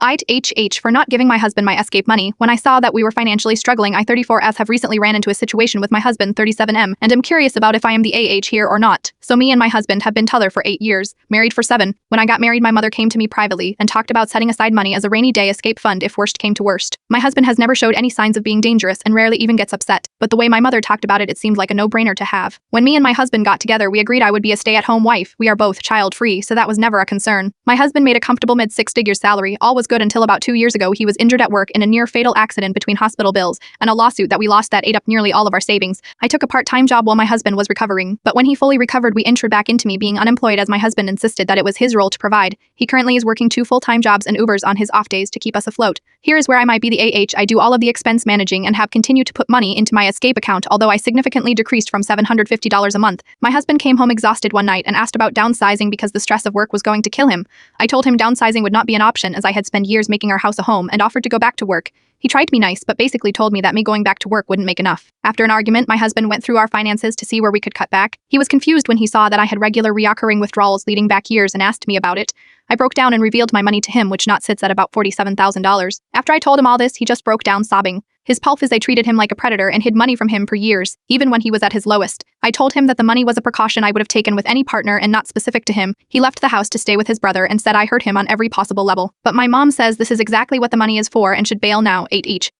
AITAH for not giving my husband my escape money. When I saw that we were financially struggling, I 34S have recently ran into a situation with my husband 37M and am curious about if I am the AH here or not. So me and my husband have been together for 8 years, married for 7. When I got married, my mother came to me privately and talked about setting aside money as a rainy day escape fund if worst came to worst. My husband has never showed any signs of being dangerous and rarely even gets upset, but the way my mother talked about it seemed like a no-brainer to have. When me and my husband got together, we agreed I would be a stay-at-home wife. We are both child-free, so that was never a concern. My husband made a comfortable mid-six-figure salary. All was good until about 2 years ago he was injured at work in a near-fatal accident between hospital bills and a lawsuit that we lost that ate up nearly all of our savings. I took a part-time job while my husband was recovering, but when he fully recovered we entered back into me being unemployed as my husband insisted that it was his role to provide. He currently is working 2 full-time jobs and Ubers on his off days to keep us afloat. Here is where I might be the AH. I do all of the expense managing and have continued to put money into my escape account, although I significantly decreased from $750 a month. My husband came home exhausted one night and asked about downsizing because the stress of work was going to kill him. I told him downsizing would not be an option as I had spent years making our house a home and offered to go back to work. He tried to be nice, but basically told me that me going back to work wouldn't make enough. After an argument, my husband went through our finances to see where we could cut back. He was confused when he saw that I had regular reoccurring withdrawals leading back years and asked me about it. I broke down and revealed my money to him, which not sits at about $47,000. After I told him all this, he just broke down sobbing. His pulp is they treated him like a predator and hid money from him for years, even when he was at his lowest. I told him that the money was a precaution I would have taken with any partner and not specific to him. He left the house to stay with his brother and said I hurt him on every possible level. But my mom says this is exactly what the money is for and should bail now, 8 each.